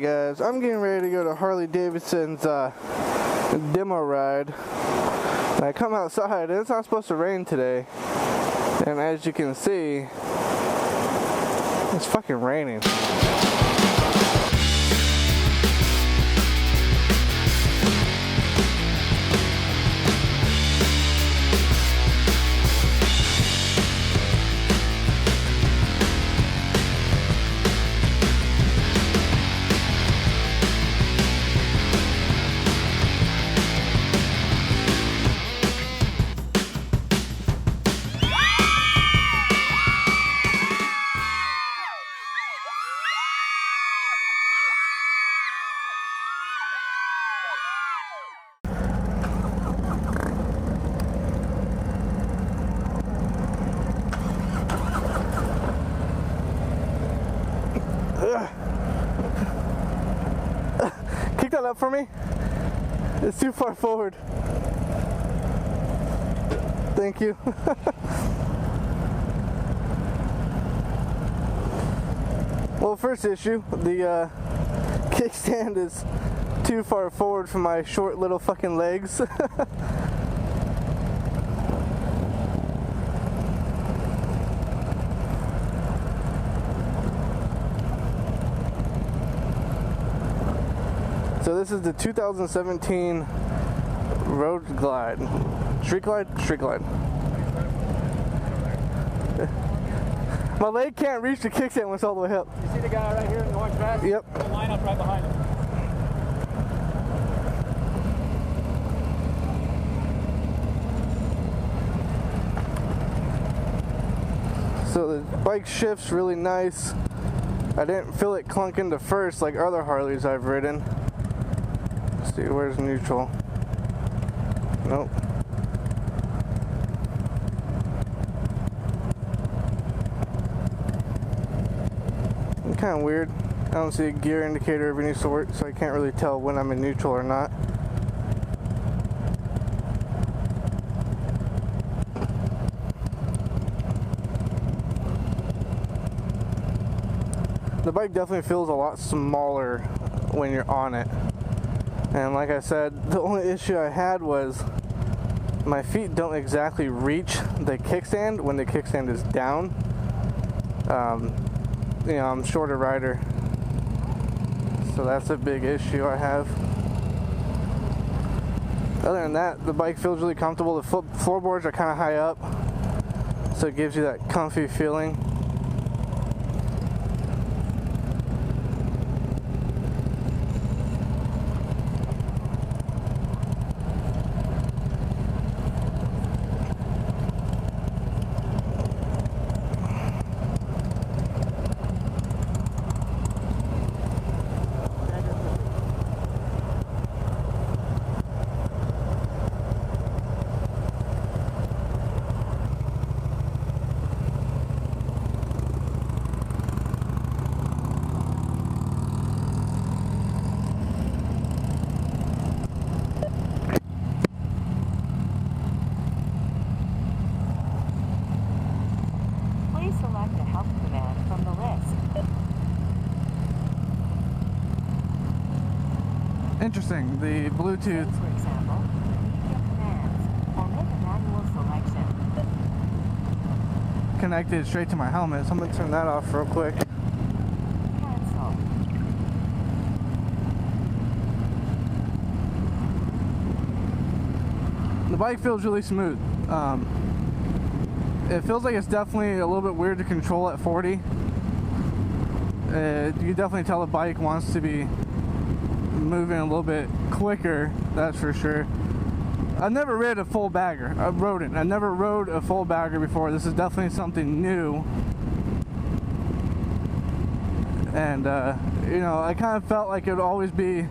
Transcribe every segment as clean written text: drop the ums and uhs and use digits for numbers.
Alright guys, I'm getting ready to go to Harley Davidson's demo ride. And I come outside and it's not supposed to rain today. And as you can see, it's fucking raining. Kick that up for me. It's too far forward. Thank you. Well, first issue, the kickstand is too far forward for my short little fucking legs. So this is the 2017 Road Glide. Street Glide? Street Glide. My leg can't reach the kickstand when it's all the way up. You see the guy right here in the orange vest? Yep. We'll line up right behind him. So the bike shifts really nice. I didn't feel it clunk into first like other Harleys I've ridden. Let's see, where's neutral? Nope. It's kind of weird. I don't see a gear indicator of any sort, so I can't really tell when I'm in neutral or not. The bike definitely feels a lot smaller when you're on it. And like I said, the only issue I had was my feet don't exactly reach the kickstand when the kickstand is down. You know, I'm a shorter rider, so that's a big issue I have. Other than that, the bike feels really comfortable. The floorboards are kind of high up, so it gives you that comfy feeling. Select the help command from the list. Interesting, the Bluetooth. For example, media commands, or make a manual selection. Connected straight to my helmet, so I'm gonna turn that off real quick. Cancel. The bike feels really smooth. It feels like it's definitely a little bit weird to control at 40. You definitely tell the bike wants to be moving a little bit quicker, that's for sure. I've never ridden a full bagger. I never rode a full bagger before. This is definitely something new. And, you know, I kind of felt like it would always be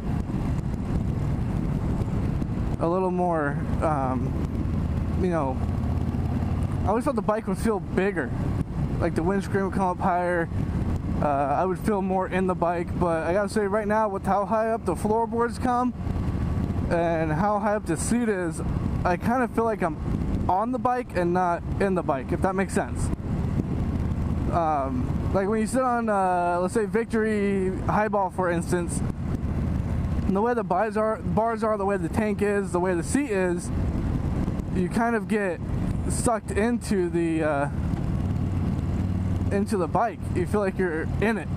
a little more, you know, I always thought the bike would feel bigger. Like the windscreen would come up higher. I would feel more in the bike, but I gotta say right now, with how high up the floorboards come and how high up the seat is, I kind of feel like I'm on the bike and not in the bike, if that makes sense. Like when you sit on, let's say Victory Highball, for instance, and the way the bars are, the way the tank is, the way the seat is, you kind of get sucked into the bike. You feel like you're in it.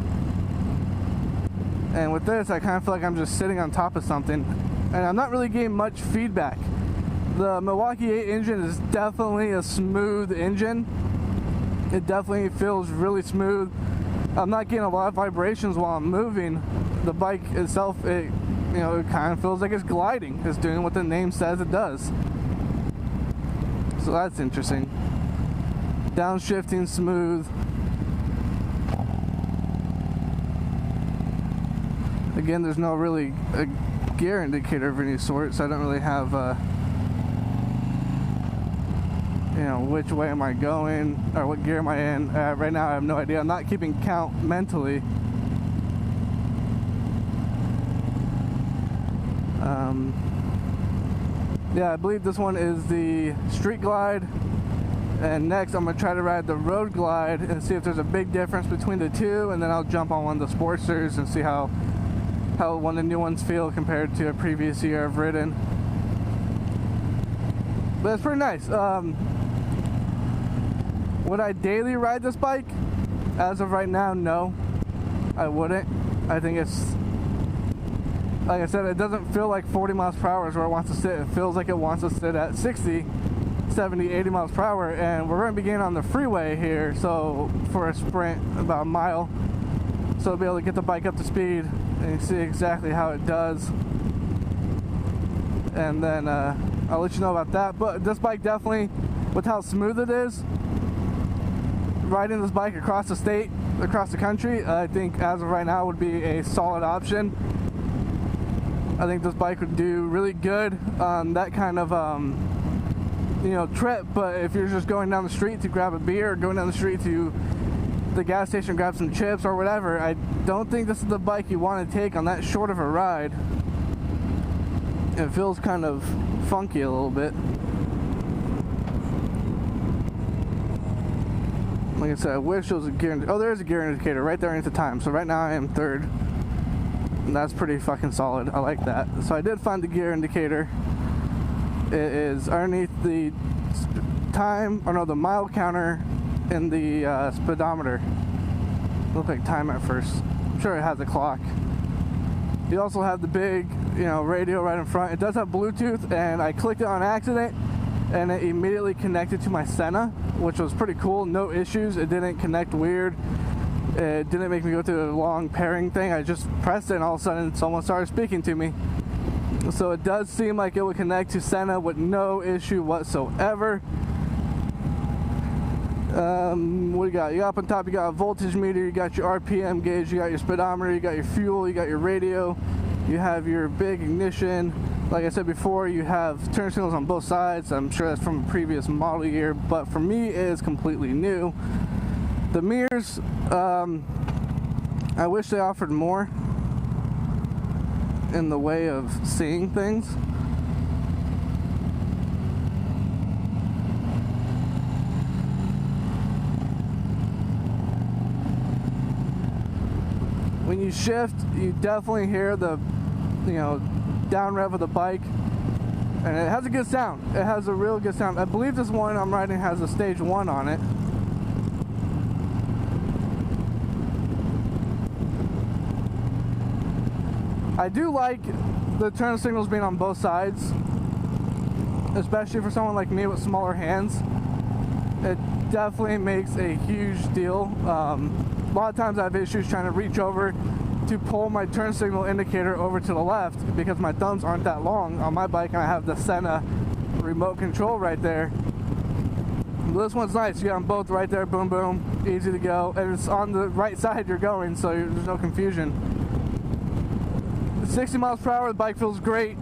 And with this, I kind of feel like I'm just sitting on top of something, and I'm not really getting much feedback. The Milwaukee 8 engine is definitely a smooth engine. It definitely feels really smooth. I'm not getting a lot of vibrations while I'm moving. The bike itself, it kind of feels like it's gliding. It's doing what the name says it does. So that's interesting. Downshifting smooth. Again, there's no really a gear indicator of any sort, so I don't really have which way am I going or what gear am I in. Right now I have no idea. I'm not keeping count mentally. Yeah, I believe this one is the Street Glide, and next I'm going to try to ride the Road Glide and see if there's a big difference between the two, and then I'll jump on one of the Sportsters and see how one of the new ones feel compared to a previous year I've ridden. But it's pretty nice. Would I daily ride this bike? As of right now, no, I wouldn't. I think it's, like I said, it doesn't feel like 40 miles per hour is where it wants to sit. It feels like it wants to sit at 60, 70, 80 miles per hour. And we're going to begin on the freeway here, so for a sprint, about a mile. So I'll be able to get the bike up to speed and see exactly how it does. And then I'll let you know about that. But this bike definitely, with how smooth it is, riding this bike across the state, across the country, I think as of right now would be a solid option. I think this bike would do really good on that kind of trip. But if you're just going down the street to grab a beer, or going down the street to the gas station, grab some chips or whatever, I don't think this is the bike you want to take on that short of a ride. It feels kind of funky a little bit. Like I said, I wish there was a gear indicator. Oh, there's a gear indicator right there at the time. So right now I am third. And that's pretty fucking solid. I like that. So I did find the gear indicator. It is underneath the the mile counter in the speedometer. Looked like time at first. I'm sure it has a clock. You also have the big, radio right in front. It does have Bluetooth, and I clicked it on accident, and it immediately connected to my Senna, which was pretty cool. No issues. It didn't connect weird. It didn't make me go through a long pairing thing. I just pressed it, and all of a sudden someone started speaking to me. So it does seem like it would connect to Senna with no issue whatsoever. What do you got? You got up on top, you got a voltage meter, you got your RPM gauge, you got your speedometer, you got your fuel, you got your radio, you have your big ignition. Like I said before, you have turn signals on both sides. I'm sure that's from a previous model year, but for me it is completely new. The mirrors, I wish they offered more in the way of seeing things. When you shift, you definitely hear the, down rev of the bike, and it has a good sound. It has a real good sound. I believe this one I'm riding has a stage 1 on it. I do like the turn signals being on both sides, especially for someone like me with smaller hands. It definitely makes a huge deal. A lot of times I have issues trying to reach over to pull my turn signal indicator over to the left because my thumbs aren't that long on my bike, and I have the Senna remote control right there. But this one's nice. You got them both right there, boom, boom, easy to go, and it's on the right side you're going, so there's no confusion. 60 miles per hour, the bike feels great.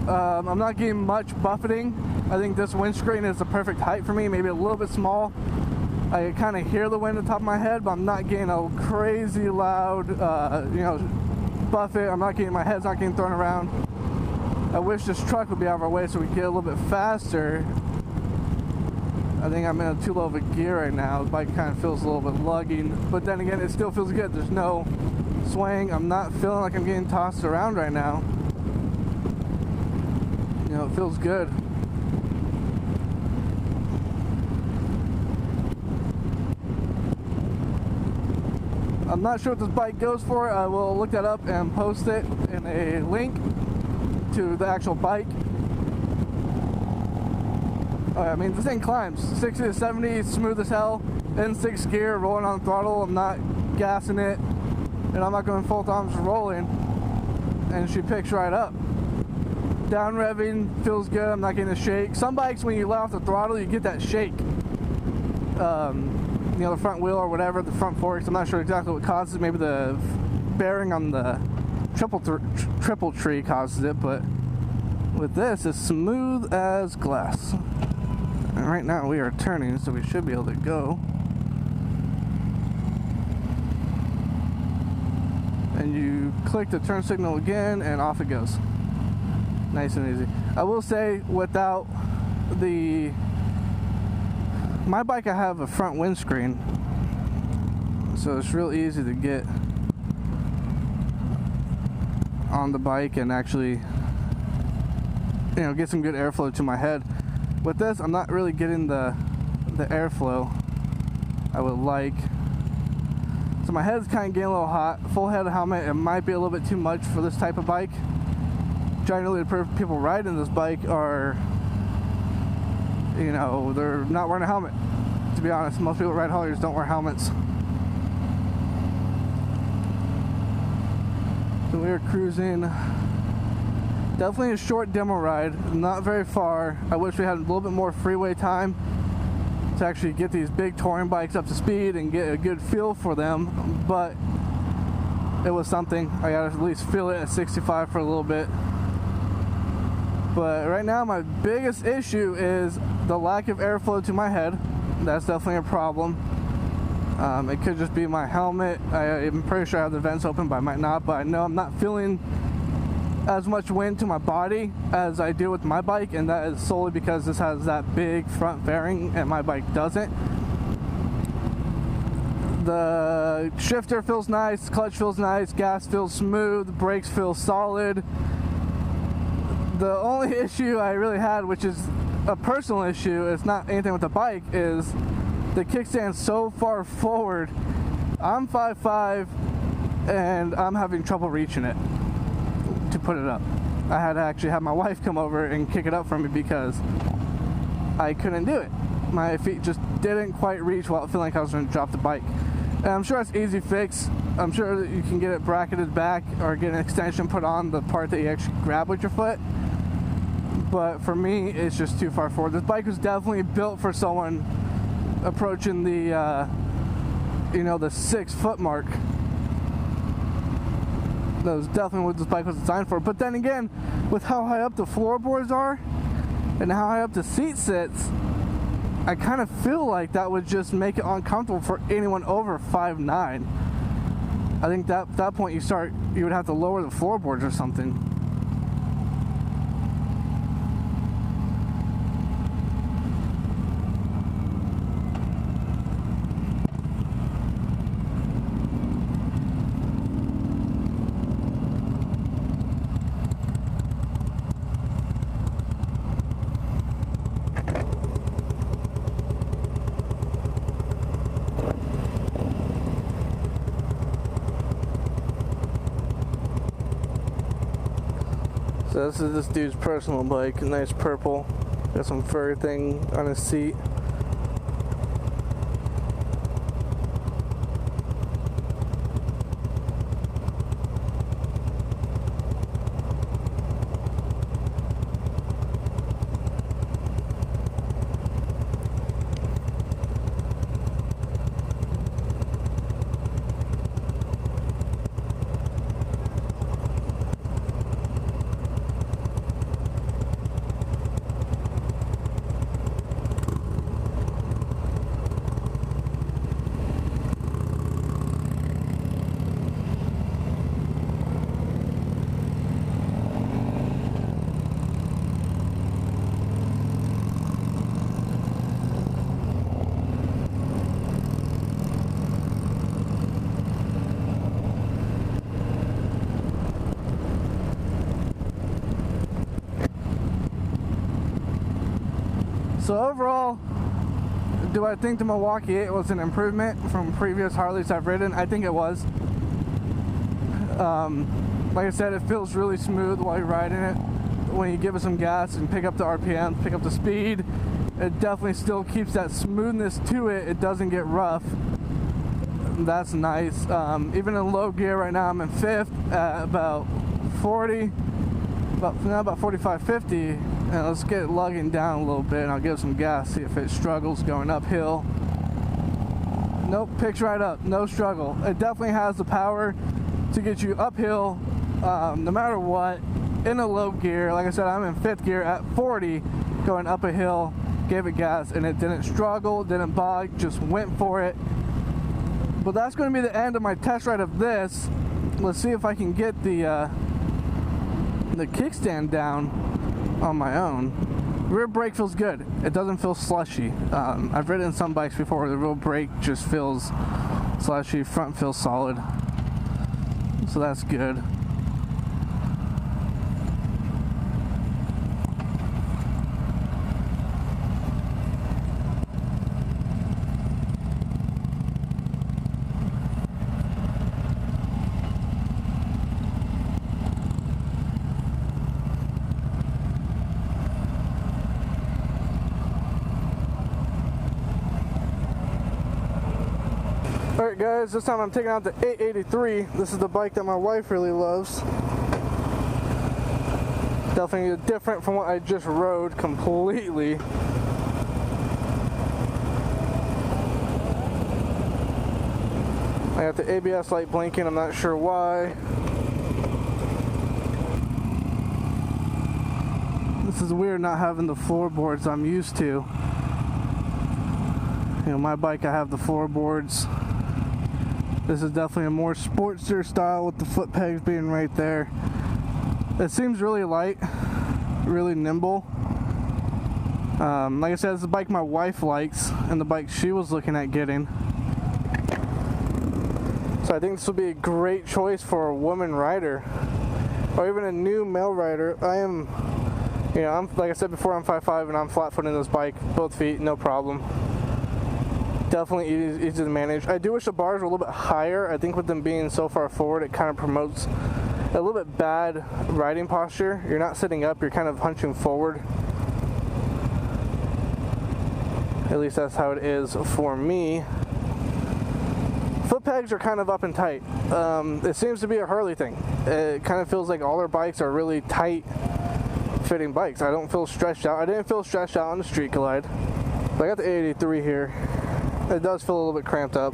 I'm not getting much buffeting. I think this windscreen is the perfect height for me, maybe a little bit small. I kind of hear the wind at the top of my head, but I'm not getting a crazy loud, buffet. My head's not getting thrown around. I wish this truck would be out of our way so we could get a little bit faster. I think I'm in a too low of a gear right now. The bike kind of feels a little bit lugging, but then again, it still feels good. There's no swaying. I'm not feeling like I'm getting tossed around right now. You know, it feels good. I'm not sure what this bike goes for. I will look that up and post it in a link to the actual bike. I mean, the thing climbs 60 to 70, smooth as hell, in 6th gear, rolling on the throttle. I'm not gassing it, and I'm not going full thumbs rolling, and she picks right up. Down revving feels good. I'm not getting a shake. Some bikes, when you let off the throttle, you get that shake. You know, the front wheel or whatever, the front forks. I'm not sure exactly what causes it. Maybe the bearing on the triple tree causes it, but with this, it's smooth as glass. And right now we are turning, so we should be able to go. And you click the turn signal again, and off it goes. Nice and easy. I will say, without my bike, I have a front windscreen, so it's real easy to get on the bike and actually, you know, get some good airflow to my head. With this, I'm not really getting the airflow I would like. So my head's kind of getting a little hot. Full head of helmet, it might be a little bit too much for this type of bike. Generally, the people riding this bike are, you know, they're not wearing a helmet. To be honest, most people ride Harleys don't wear helmets. So we are cruising. Definitely a short demo ride, not very far. I wish we had a little bit more freeway time to actually get these big touring bikes up to speed and get a good feel for them, but it was something. I gotta at least feel it at 65 for a little bit. But right now, my biggest issue is the lack of airflow to my head. That's definitely a problem. It could just be my helmet. I'm pretty sure I have the vents open, but I might not. But I know I'm not feeling as much wind to my body as I do with my bike, and that is solely because this has that big front fairing and my bike doesn't. The shifter feels nice, clutch feels nice, gas feels smooth, brakes feel solid. The only issue I really had, which is a personal issue, it's not anything with the bike, is the kickstand so far forward. I'm 5'5", and I'm having trouble reaching it to put it up. I had to actually have my wife come over and kick it up for me because I couldn't do it. My feet just didn't quite reach while feeling like I was going to drop the bike. And I'm sure it's easy fix. I'm sure that you can get it bracketed back or get an extension put on the part that you actually grab with your foot. But for me, it's just too far forward. This bike was definitely built for someone approaching the, you know, the 6 foot mark. That was definitely what this bike was designed for. But then again, with how high up the floorboards are and how high up the seat sits, I kind of feel like that would just make it uncomfortable for anyone over 5'9". I think that at that point you would have to lower the floorboards or something. So this is this dude's personal bike, a nice purple. Got some fur thing on his seat. So overall, do I think the Milwaukee 8 was an improvement from previous Harleys I've ridden? I think it was. Like I said, it feels really smooth while you're riding it. When you give it some gas and pick up the RPM, pick up the speed, it definitely still keeps that smoothness to it. It doesn't get rough. That's nice. Even in low gear right now, I'm in 5th at about 40, about 45, 50. And let's get it lugging down a little bit and I'll give some gas, see if it struggles going uphill. Nope, picks right up, no struggle. It definitely has the power to get you uphill no matter what in a low gear. Like I said, I'm in 5th gear at 40 going up a hill, gave it gas and it didn't struggle, didn't bog, just went for it. But that's going to be the end of my test ride of this. Let's see if I can get the kickstand down on my own. Rear brake feels good. It doesn't feel slushy. I've ridden some bikes before where the rear brake just feels slushy. Front feels solid. So that's good. Alright guys, this time I'm taking out the 883. This is the bike that my wife really loves. Definitely different from what I just rode completely. I got the ABS light blinking, I'm not sure why. This is weird not having the floorboards I'm used to. You know, my bike I have the floorboards. This is definitely a more Sportster style with the foot pegs being right there. It seems really light, really nimble. Like I said, it's the bike my wife likes and the bike she was looking at getting. So I think this will be a great choice for a woman rider or even a new male rider. I'm like I said before, I'm 5'5" and I'm flat-footing this bike, both feet, no problem. Definitely easy to manage. I do wish the bars were a little bit higher. I think with them being so far forward, it kind of promotes a little bit bad riding posture. You're not sitting up, you're kind of hunching forward. At least that's how it is for me. Foot pegs are kind of up and tight. It seems to be a Harley thing. It kind of feels like all their bikes are really tight fitting bikes. I don't feel stretched out. I didn't feel stretched out on the Street Glide. But I got the 883 here. It does feel a little bit cramped up.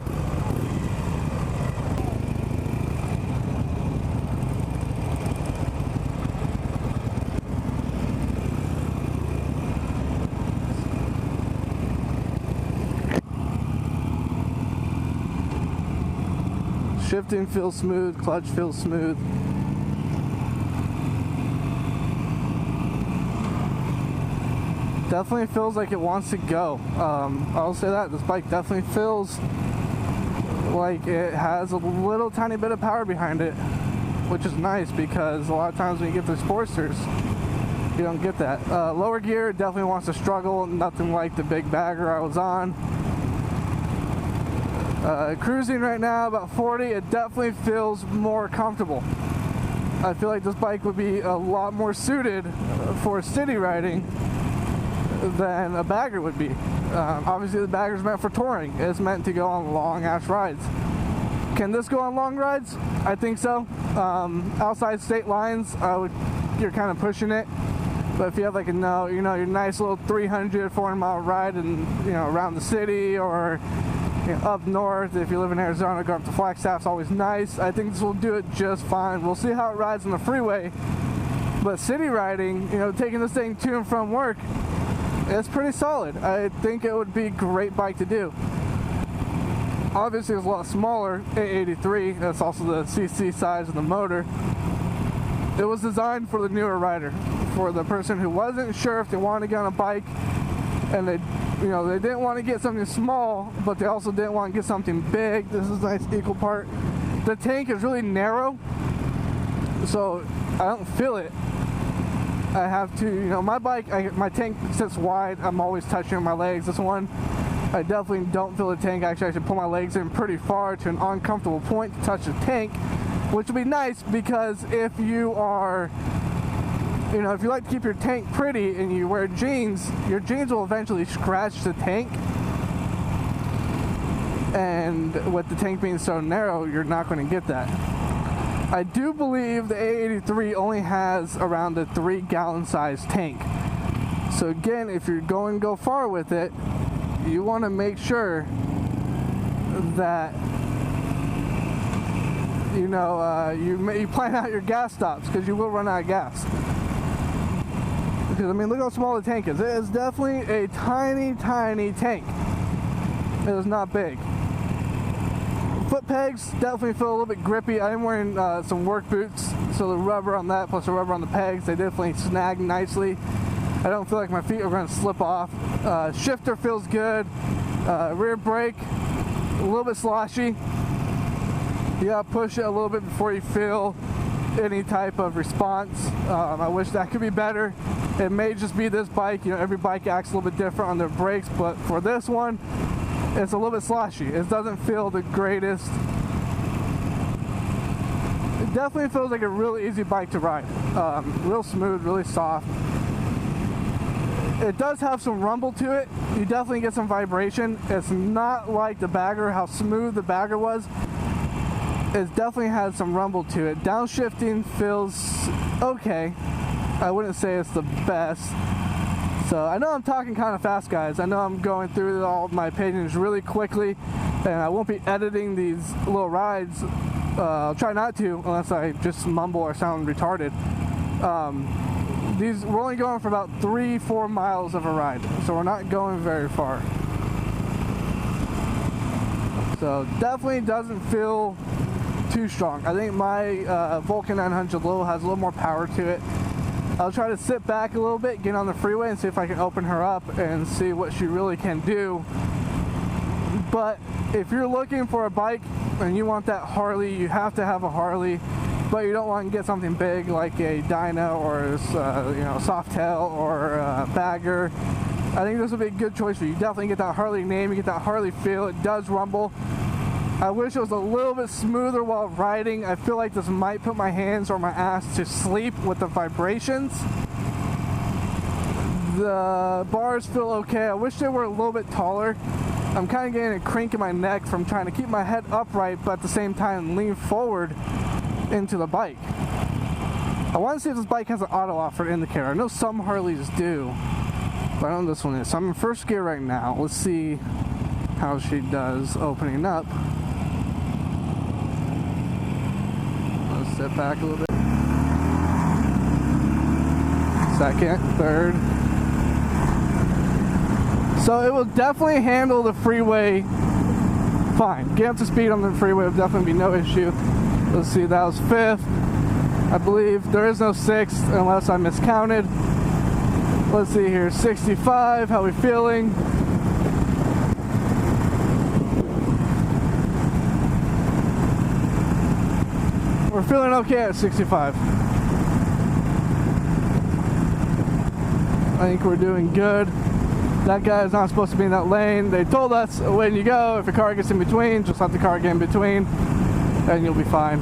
Shifting feels smooth, clutch feels smooth. Definitely feels like it wants to go. I'll say that. This bike definitely feels like it has a little tiny bit of power behind it, which is nice because a lot of times when you get the Sportsters, you don't get that. Lower gear definitely wants to struggle, nothing like the big bagger I was on. Cruising right now about 40, it definitely feels more comfortable. I feel like this bike would be a lot more suited for city riding than a bagger would be. Obviously the bagger's meant for touring. It's meant to go on long ass rides. Can this go on long rides? I think so. Outside state lines, you're kind of pushing it. But if you have like your nice little 300, 400 mile ride and around the city or up north, if you live in Arizona, go up to Flagstaff's always nice. I think this will do it just fine. We'll see how it rides on the freeway. But city riding, taking this thing to and from work, it's pretty solid. I think it would be a great bike to do. Obviously it's a lot smaller, 883, that's also the CC size of the motor. It was designed for the newer rider, for the person who wasn't sure if they wanted to get on a bike and they didn't want to get something small, but they also didn't want to get something big. This is a nice equal part. The tank is really narrow, so I don't feel it. I have to, you know, my bike, my tank sits wide. I'm always touching my legs. This one, I definitely don't feel the tank. Actually, I should pull my legs in pretty far to an uncomfortable point to touch the tank, which would be nice because if you are, you know, if you like to keep your tank pretty and you wear jeans, your jeans will eventually scratch the tank. And with the tank being so narrow, you're not going to get that. I do believe the A83 only has around a 3-gallon size tank. So again, if you're going to go far with it, you want to make sure that you know you plan out your gas stops, because you will run out of gas. Because I mean, look how small the tank is. It is definitely a tiny tank. It is not big. Foot pegs definitely feel a little bit grippy. I'm wearing some work boots, so the rubber on that plus the rubber on the pegs, they definitely snag nicely. I don't feel like my feet are going to slip off. Shifter feels good. Rear brake, a little bit sloshy. You gotta push it a little bit before you feel any type of response. I wish that could be better. It may just be this bike. You know, every bike acts a little bit different on their brakes, but for this one, it's a little bit sloshy. It doesn't feel the greatest. It definitely feels like a really easy bike to ride. Real smooth, really soft. It does have some rumble to it. You definitely get some vibration. It's not like the Bagger, how smooth the Bagger was. It definitely has some rumble to it. Downshifting feels okay. I wouldn't say it's the best. So I know I'm talking kind of fast, guys. I know I'm going through all of my opinions really quickly, and I won't be editing these little rides. I'll try not to, unless I just mumble or sound retarded. We're only going for about 3-4 miles of a ride, so we're not going very far. So definitely doesn't feel too strong. I think my Vulcan 900 Low has a little more power to it. I'll try to sit back a little bit, get on the freeway, and see if I can open her up and see what she really can do. But if you're looking for a bike and you want that Harley, you have to have a Harley, but you don't want to get something big like a Dyna or you know, Softail or a Bagger. I think this would be a good choice for you. Definitely get that Harley name, you get that Harley feel. It does rumble. I wish it was a little bit smoother while riding. I feel like this might put my hands or my ass to sleep with the vibrations. The bars feel okay. I wish they were a little bit taller. I'm kind of getting a crink in my neck from trying to keep my head upright, but at the same time lean forward into the bike. I want to see if this bike has an auto offer indicator. I know some Harleys do, but I don't know this one is. So I'm in first gear right now. Let's see how she does opening up. Let's sit back a little bit. Second, third. So it will definitely handle the freeway fine. Get up to speed on the freeway will definitely be no issue. Let's see, that was 5th. I believe there is no 6th unless I miscounted. Let's see here, 65, how we feeling? We're feeling okay at 65. I think we're doing good. That guy is not supposed to be in that lane. They told us when you go, if your car gets in between, just let the car get in between and you'll be fine.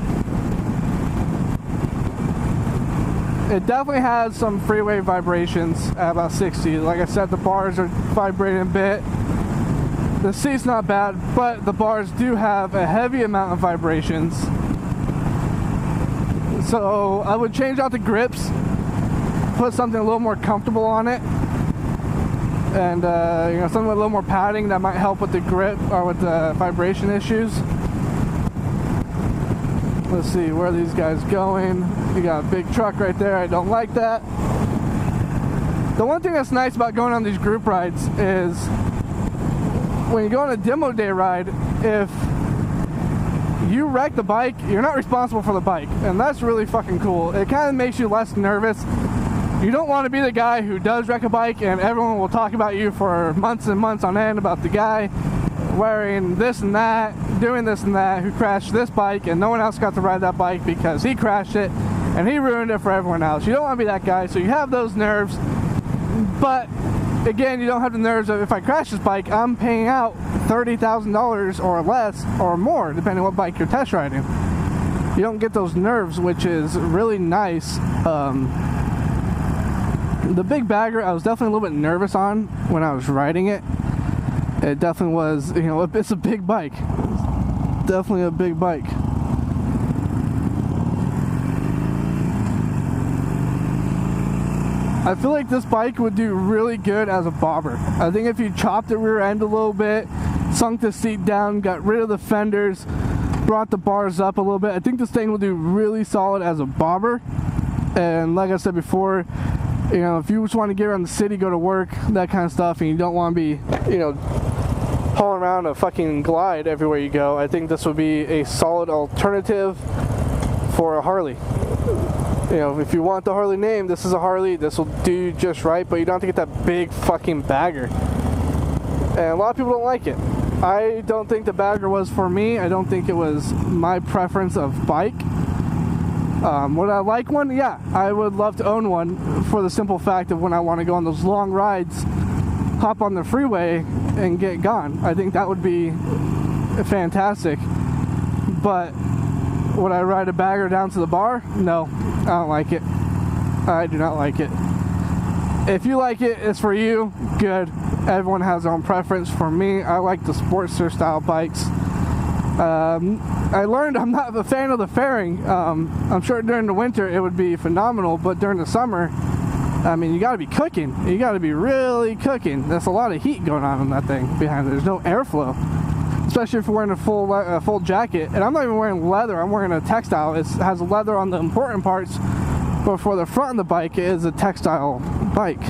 It definitely has some freeway vibrations at about 60. Like I said, the bars are vibrating a bit. The seat's not bad, but the bars do have a heavy amount of vibrations. So I would change out the grips, put something a little more comfortable on it, and you know, something with a little more padding that might help with the grip or with the vibration issues. Let's see, where are these guys going? You got a big truck right there. I don't like that. The one thing that's nice about going on these group rides is when you go on a demo day ride, if you wreck the bike, you're not responsible for the bike, and that's really fucking cool. It kind of makes you less nervous. You don't want to be the guy who does wreck a bike and everyone will talk about you for months and months on end about the guy wearing this and that, doing this and that, who crashed this bike and no one else got to ride that bike because he crashed it. and he ruined it for everyone else. You don't want to be that guy, so you have those nerves. But again, you don't have the nerves of, if I crash this bike, I'm paying out $30,000 or less or more, depending on what bike you're test riding. You don't get those nerves, which is really nice. The big bagger, I was definitely a little bit nervous on when I was riding it. It definitely was, you know, it's a big bike. It's definitely a big bike. I feel like this bike would do really good as a bobber. I think if you chopped the rear end a little bit, sunk the seat down, got rid of the fenders, brought the bars up a little bit, I think this thing will do really solid as a bobber. And like I said before, you know, if you just want to get around the city, go to work, that kind of stuff, and you don't want to be, you know, hauling around a fucking Glide everywhere you go, I think this would be a solid alternative for a Harley. You know, if you want the Harley name, this is a Harley. This will do just right, but you don't have to get that big fucking bagger. And a lot of people don't like it. I don't think the bagger was for me. I don't think it was my preference of bike. Would I like one? Yeah, I would love to own one for the simple fact of when I want to go on those long rides, hop on the freeway and get gone. I think that would be fantastic. But would I ride a bagger down to the bar? No, I don't like it. I do not like it. If you like it, it's for you. Good. Everyone has their own preference. For me, I like the Sportster style bikes. I learned I'm not a fan of the fairing. I'm sure during the winter it would be phenomenal, but during the summer, I mean, you gotta be cooking. You gotta be really cooking. There's a lot of heat going on that thing behind it. There's no airflow. Especially if you're wearing a full jacket. And I'm not even wearing leather, I'm wearing a textile. It has leather on the important parts, but for the front of the bike, it is a textile bike.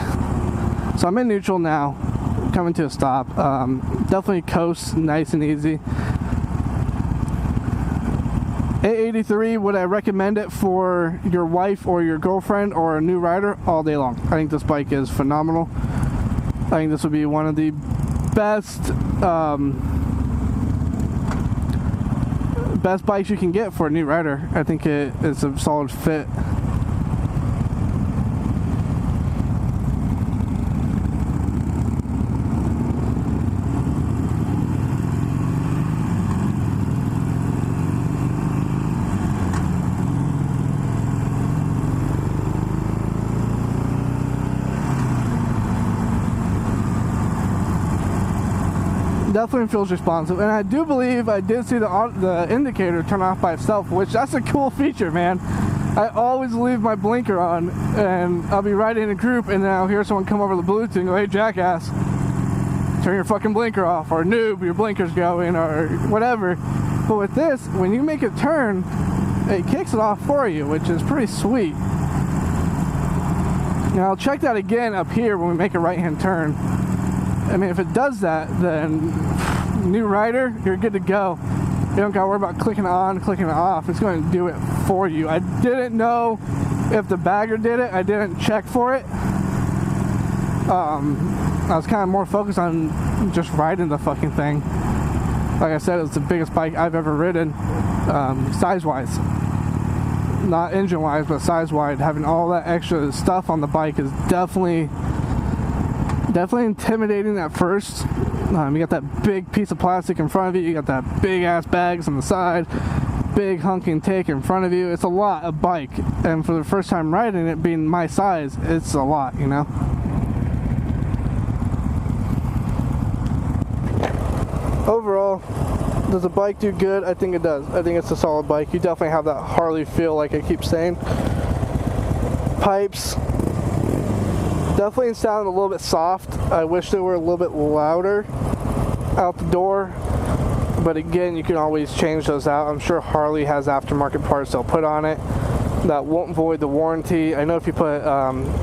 So I'm in neutral now, coming to a stop. Definitely coast nice and easy. 883, would I recommend it for your wife or your girlfriend or a new rider? All day long. I think this bike is phenomenal. I think this would be one of the best best bikes you can get for a new rider. I think it's a solid fit. Definitely feels responsive, and I do believe I did see the indicator turn off by itself, which that's a cool feature, man. I always leave my blinker on, and I'll be riding in a group, and then I'll hear someone come over the Bluetooth and go, "Hey, jackass, turn your fucking blinker off," or "Noob, your blinker's going," or whatever. But with this, when you make a turn, it kicks it off for you, which is pretty sweet. Now I'll check that again up here when we make a right-hand turn. I mean, if it does that, then new rider, you're good to go. You don't gotta worry about clicking it on, clicking it off. It's going to do it for you. I didn't know if the bagger did it. I didn't check for it. I was kind of more focused on just riding the fucking thing. Like I said, it's the biggest bike I've ever ridden, size-wise. Not engine-wise, but size-wise. Having all that extra stuff on the bike is definitely intimidating at first. You got that big piece of plastic in front of you, you got that big ass bags on the side, big hunking take in front of you. It's a lot of bike, and for the first time riding it, being my size, it's a lot, you know. Overall, does the bike do good? I think it does. I think it's a solid bike. You definitely have that Harley feel, like I keep saying. Pipes definitely sound a little bit soft. I wish they were a little bit louder out the door, but again, you can always change those out. I'm sure Harley has aftermarket parts they'll put on it that won't void the warranty. I know if you put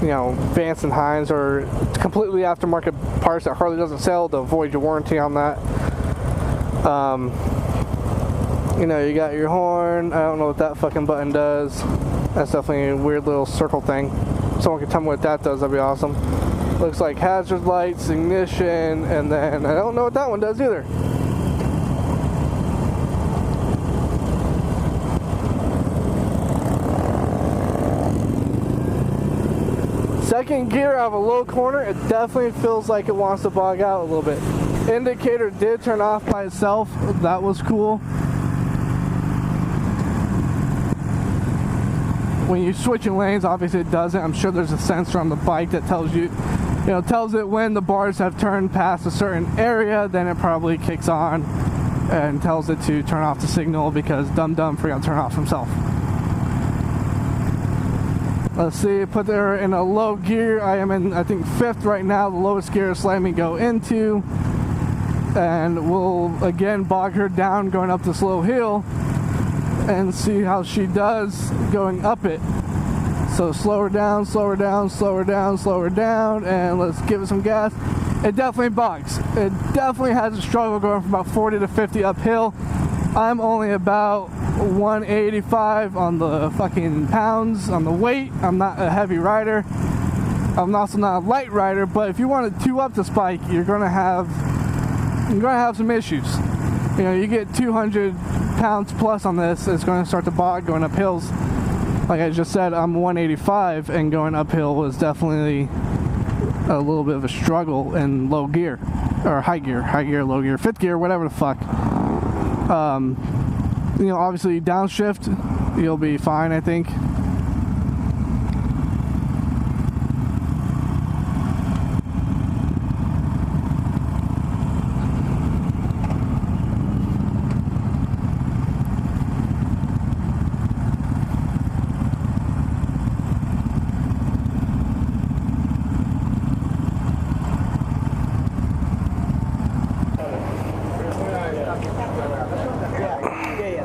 you know, Vance and Hines or completely aftermarket parts that Harley doesn't sell, they'll void your warranty on that. You know, you got your horn. I don't know what that fucking button does. That's definitely a weird little circle thing. Someone can tell me what that does, that'd be awesome. Looks like hazard lights, ignition, and then I don't know what that one does either. Second gear out of a low corner, it definitely feels like it wants to bog out a little bit. Indicator did turn off by itself. That was cool. When you're switching lanes, obviously it doesn't. I'm sure there's a sensor on the bike that tells you, tells it when the bars have turned past a certain area. Then it probably kicks on and tells it to turn off the signal because dum-dum forgot to turn off himself. Let's see, put her in a low gear. I am in, I think, 5th right now, the lowest gear it's letting me go into. And we'll again bog her down going up this low hill and see how she does going up it. So slow her down, slow her down, slow her down, slow her down, and let's give it some gas. It definitely bogs. It definitely has a struggle going from about 40 to 50 uphill. I'm only about 185 on the fucking pounds on the weight. I'm not a heavy rider. I'm also not a light rider, but if you want to 2-up this bike, you're gonna have some issues. You get 200 pounds plus on this, it's going to start to bog going up hills. Like I just said, I'm 185, and going uphill was definitely a little bit of a struggle in low gear, or high gear, low gear, 5th gear, whatever the fuck. Obviously downshift, you'll be fine, I think.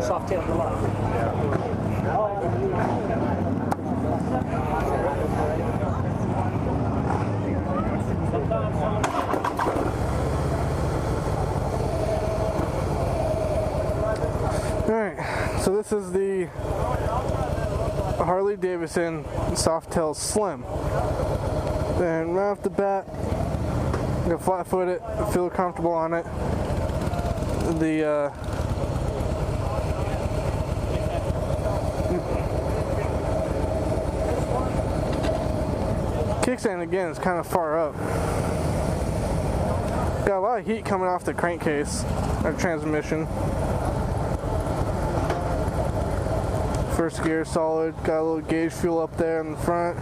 Softail Slim Alright, so this is the Harley Davidson Softail Slim. And right off the bat, I'm gonna flat foot it, feel comfortable on it. The kickstand again is kind of far up. Got a lot of heat coming off the crankcase or transmission. First gear solid, got a little gauge fuel up there in the front.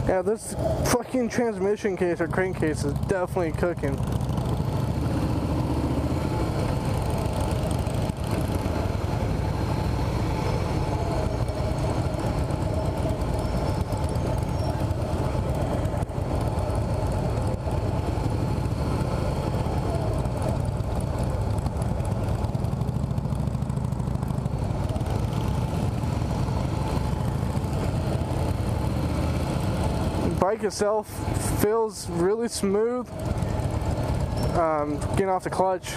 Yeah, this fucking transmission case or crankcase is definitely cooking. Bike itself feels really smooth. Getting off the clutch.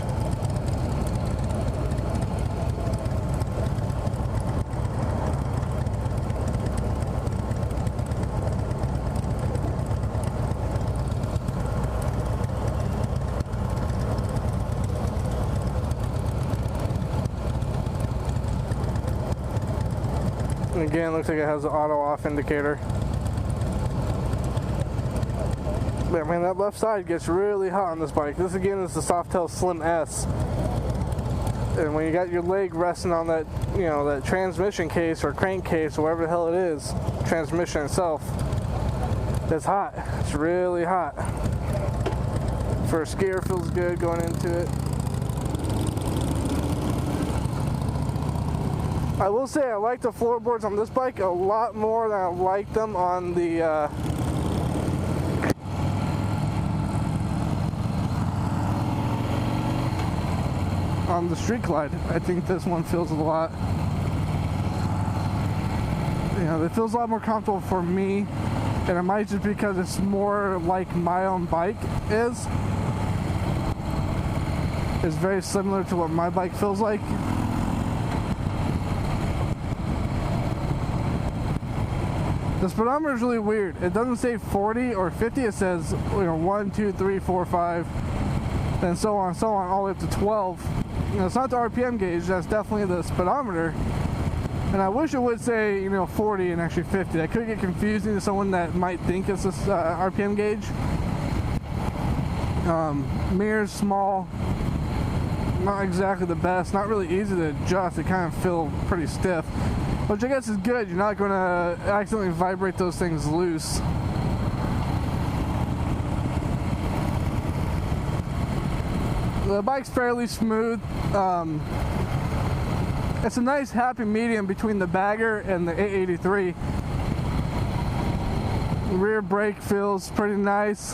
And again, looks like it has an auto off indicator. But man, that left side gets really hot on this bike. This again is the Softail Slim S. And when you got your leg resting on that, that transmission case or crankcase or whatever the hell it is, transmission itself, it's hot. It's really hot. First gear feels good going into it. I will say I like the floorboards on this bike a lot more than I like them on the Street Glide. I think this one feels a lot, it feels a lot more comfortable for me, and it might just because it's more like my own bike is. It's very similar to what my bike feels like. The speedometer is really weird. It doesn't say 40 or 50. It says 1, 2, 3, 4, 5, and so on, all the way up to 12. It's not the RPM gauge. That's definitely the speedometer. And I wish it would say 40 and actually 50. That could get confusing to someone that might think it's this RPM gauge. Mirrors small. Not exactly the best. Not really easy to adjust. They kind of feel pretty stiff, which I guess is good. You're not going to accidentally vibrate those things loose. The bike's fairly smooth. It's a nice happy medium between the bagger and the 883. The rear brake feels pretty nice.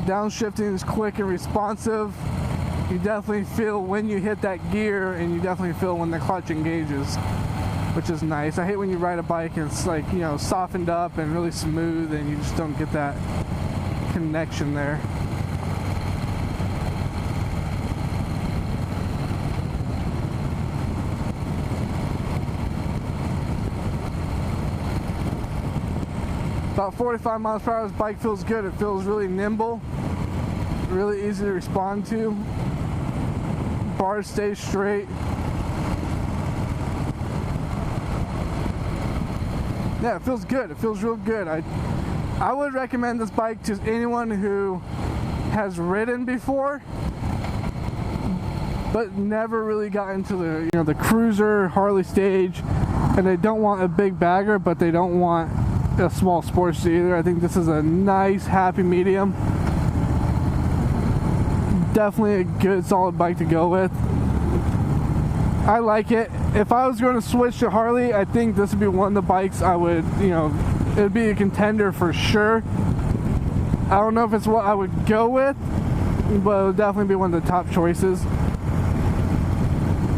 Downshifting is quick and responsive. You definitely feel when you hit that gear, and you definitely feel when the clutch engages, which is nice. I hate when you ride a bike and it's like, softened up and really smooth, and you just don't get that connection there. About 45 miles per hour, this bike feels good. It feels really nimble, really easy to respond to. Bars stay straight. Yeah, it feels good. It feels real good. I would recommend this bike to anyone who has ridden before, but never really got into the the cruiser Harley stage, and they don't want a big bagger, but they don't want a small Sportster either. I think this is a nice happy medium. Definitely a good solid bike to go with. I like it. If I was going to switch to Harley, I think this would be one of the bikes I would, it'd be a contender for sure. I don't know if it's what I would go with, but it would definitely be one of the top choices.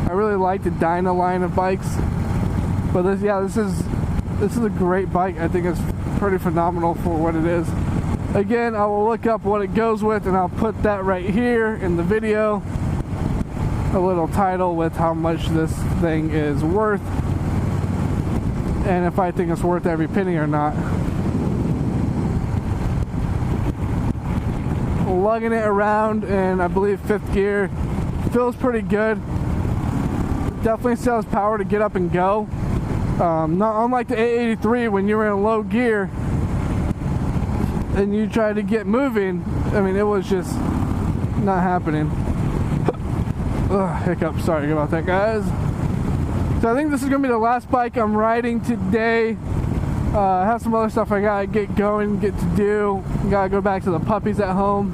I really like the Dyna line of bikes, but this is a great bike. I think it's pretty phenomenal for what it is. Again, I will look up what it goes with, and I'll put that right here in the video. A little title with how much this thing is worth, and if I think it's worth every penny or not. Lugging it around in, I believe, 5th gear. Feels pretty good. Definitely still has power to get up and go. Not unlike the 883, when you're in a low gear and you try to get moving, I mean, it was just not happening. Hiccup, sorry about that, guys. So I think this is gonna be the last bike I'm riding today. I have some other stuff I gotta get going, get to do. Gotta go back to the puppies at home.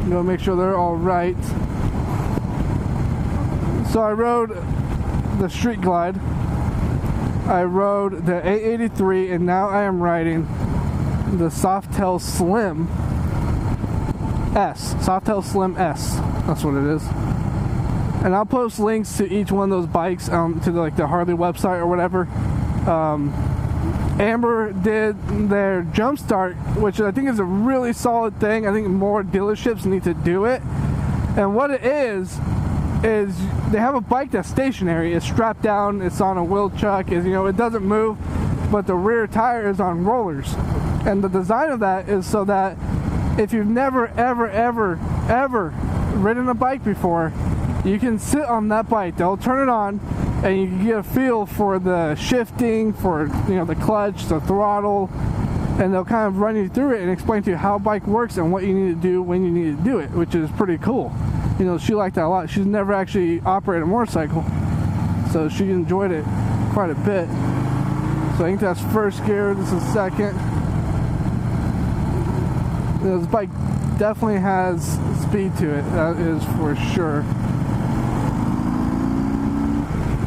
Go make sure they're all right. So I rode the Street Glide, I rode the 883, and now I am riding the Softail Slim S. Softail Slim S. That's what it is. And I'll post links to each one of those bikes to the Harley website or whatever. Amber did their Jumpstart, which I think is a really solid thing. I think more dealerships need to do it. And what it is they have a bike that's stationary. It's strapped down. It's on a wheel chuck. It doesn't move, but the rear tire is on rollers. And the design of that is so that if you've never, ever ridden a bike before, you can sit on that bike. They'll turn it on, and you can get a feel for the shifting, for the clutch, the throttle, and they'll kind of run you through it and explain to you how a bike works and what you need to do when you need to do it, which is pretty cool. She liked that a lot. She's never actually operated a motorcycle, so she enjoyed it quite a bit. So I think that's first gear. This is second. This bike definitely has speed to it. That is for sure.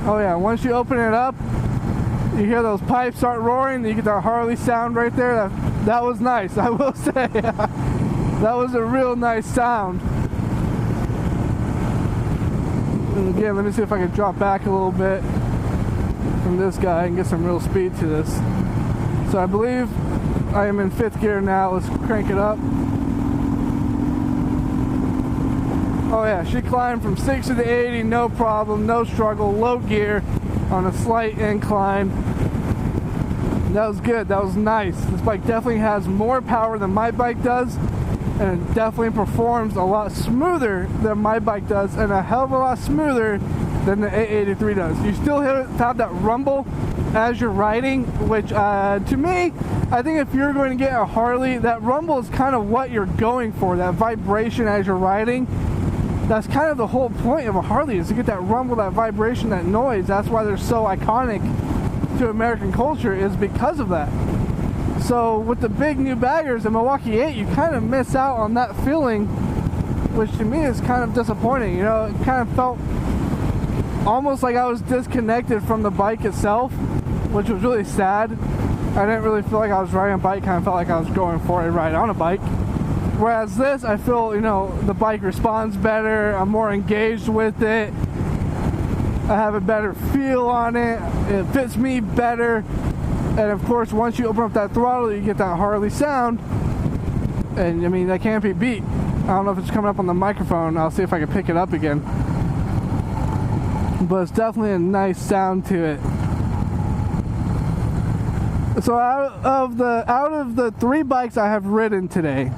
Oh yeah, once you open it up, you hear those pipes start roaring. You get that Harley sound right there. That was nice, I will say. That was a real nice sound. And again, let me see if I can drop back a little bit from this guy and get some real speed to this. So I believe I am in 5th gear now. Let's crank it up. Oh yeah, she climbed from 60 to 80, no problem, no struggle, low gear. on a slight incline. That was good. That was nice. This bike definitely has more power than my bike does, and it definitely performs a lot smoother than my bike does, and a hell of a lot smoother than the 883 does. You still have that rumble as you're riding, which to me, I think if you're going to get a Harley, that rumble is kind of what you're going for, that vibration as you're riding. That's kind of the whole point of a Harley, is to get that rumble, that vibration, that noise. That's why they're so iconic to American culture, is because of that. So with the big new baggers, the Milwaukee 8, you kind of miss out on that feeling, which to me is kind of disappointing. You know, it kind of felt almost like I was disconnected from the bike itself, which was really sad. I didn't really feel like I was riding a bike, kind of felt like I was going for a ride on a bike. Whereas this, I feel, you know, the bike responds better, I'm more engaged with it, I have a better feel on it, it fits me better, and of course once you open up that throttle you get that Harley sound, and I mean that can't be beat. I don't know if it's coming up on the microphone, I'll see if I can pick it up again, but it's definitely a nice sound to it. So out of the 3 bikes I have ridden today,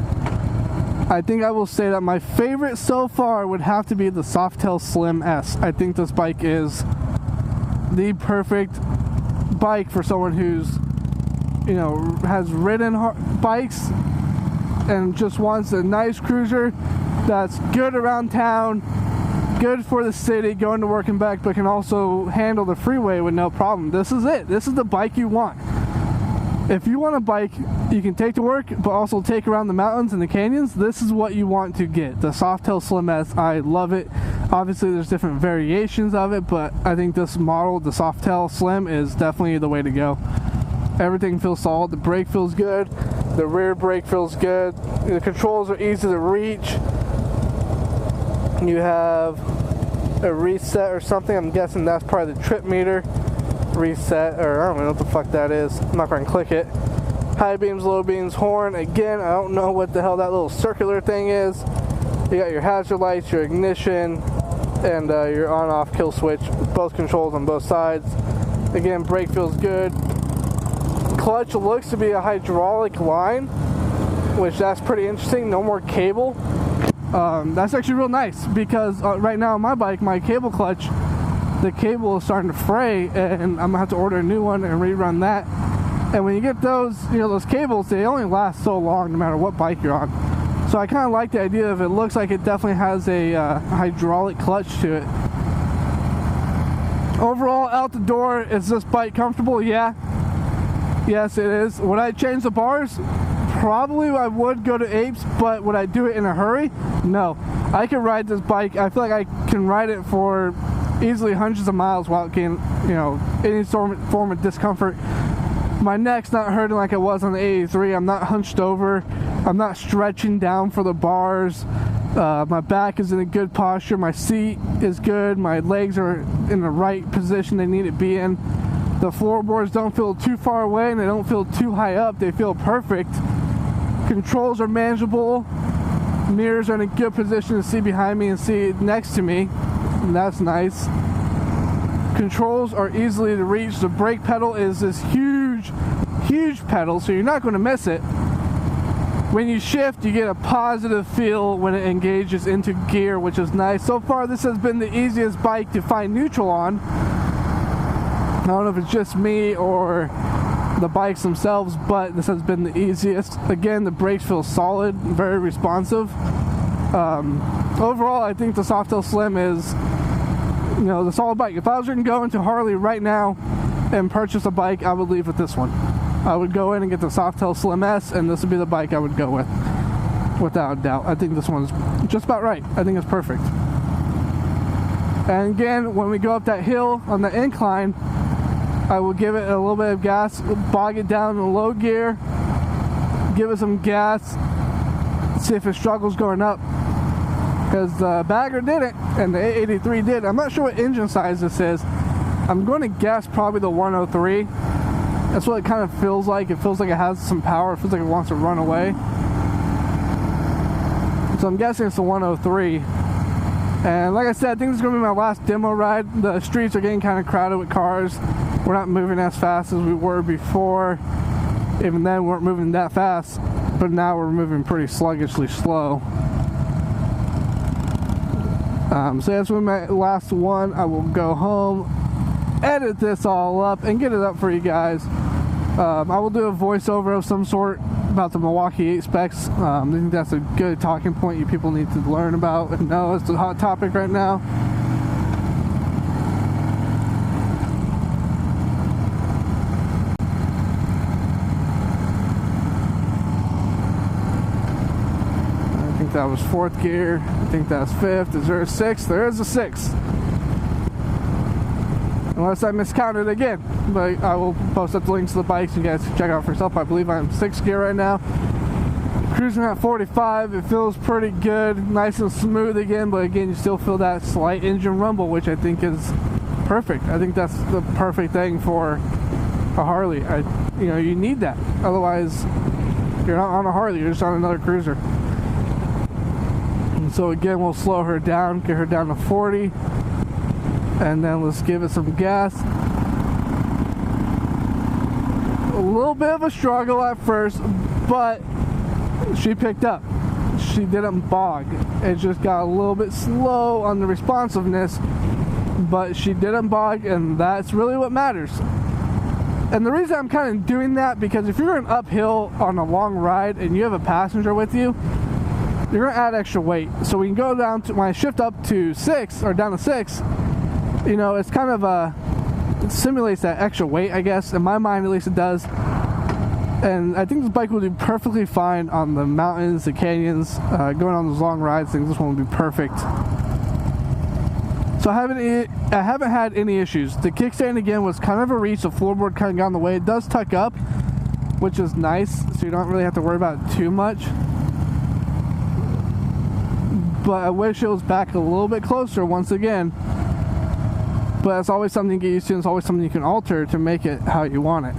I think I will say that my favorite so far would have to be the Softail Slim S. I think this bike is the perfect bike for someone who's, you know, has ridden bikes and just wants a nice cruiser that's good around town, good for the city, going to work and back, but can also handle the freeway with no problem. This is it. This is the bike you want. If you want a bike you can take to work, but also take around the mountains and the canyons, this is what you want to get. The Softail Slim S, I love it. Obviously there's different variations of it, but I think this model, the Softail Slim, is definitely the way to go. Everything feels solid. The brake feels good. The rear brake feels good. The controls are easy to reach. You have a reset or something. I'm guessing that's probably the trip meter. Reset, or I don't know what the fuck that is. I'm not going to click it. High beams, low beams, horn. Again, I don't know what the hell that little circular thing is. You got your hazard lights, your ignition, and your on-off kill switch. Both controls on both sides. Again, brake feels good. Clutch looks to be a hydraulic line, which that's pretty interesting. No more cable. That's actually real nice, because right now on my bike, my cable clutch, the cable is starting to fray, and I'm gonna have to order a new one and rerun that. And when you get those, you know, those cables, they only last so long no matter what bike you're on. So I kind of like the idea of it. Looks like it definitely has a hydraulic clutch to it. Overall, out the door, is this bike comfortable? Yeah. Yes, it is. Would I change the bars? Probably I would go to apes, but would I do it in a hurry? No. I can ride this bike. I feel like I can ride it for easily hundreds of miles without getting, you know, any form of discomfort. My neck's not hurting like it was on the 83. I'm not hunched over. I'm not stretching down for the bars. My back is in a good posture. My seat is good. My legs are in the right position they need to be in. The floorboards don't feel too far away and they don't feel too high up. They feel perfect. Controls are manageable. Mirrors are in a good position to see behind me and see next to me. And that's nice. Controls are easily to reach. The brake pedal is this huge pedal, so you're not going to miss it. When you shift, you get a positive feel when it engages into gear, which is nice. So far, this has been the easiest bike to find neutral on. I don't know if it's just me or the bikes themselves, but this has been the easiest. Again, the brakes feel solid, very responsive. Overall, I think the Softail Slim is, you know, the solid bike. If I was going to go into Harley right now and purchase a bike, I would leave with this one. I would go in and get the Softail Slim S, and this would be the bike I would go with, without a doubt. I think this one's just about right. I think it's perfect. And again, when we go up that hill on the incline, I will give it a little bit of gas, bog it down in low gear, give it some gas, see if it struggles going up. Because the Bagger didn't, and the 883 did. I'm not sure what engine size this is. I'm going to guess probably the 103. That's what it kind of feels like. It feels like it has some power. It feels like it wants to run away. So I'm guessing it's the 103. And like I said, I think this is going to be my last demo ride. The streets are getting kind of crowded with cars. We're not moving as fast as we were before. Even then, we weren't moving that fast, but now we're moving pretty sluggishly slow. So that's my last one. I will go home, edit this all up, and get it up for you guys. I will do a voiceover of some sort about the Milwaukee 8 specs. I think that's a good talking point you people need to learn about and know. It's a hot topic right now. I think that was 4th gear. I think that's 5th. Is there a 6th? There is a 6th. Unless I miscounted again. But I will post up the links to the bikes. You guys can check out for yourself. I believe I'm 6th gear right now. Cruising at 45. It feels pretty good. Nice and smooth again. But again, you still feel that slight engine rumble, which I think is perfect. I think that's the perfect thing for a Harley. You need that. Otherwise, you're not on a Harley. You're just on another cruiser. And so again, we'll slow her down. Get her down to 40. And then let's give it some gas. A little bit of a struggle at first, but she picked up. She didn't bog. It just got a little bit slow on the responsiveness, but she didn't bog, and that's really what matters. And the reason I'm kind of doing that, because if you're going uphill on a long ride and you have a passenger with you, you're going to add extra weight. So we can go down to, when I shift up to 6, or down to 6, it's kind of it simulates that extra weight, I guess. In my mind, at least it does. And I think this bike will do perfectly fine on the mountains, the canyons, going on those long rides. I think this one will be perfect. So I haven't had any issues. The kickstand again was kind of a reach. The floorboard kind of got in the way. It does tuck up, which is nice, so you don't really have to worry about it too much. But I wish it was back a little bit closer once again. But it's always something to get used to, and it's always something you can alter to make it how you want it.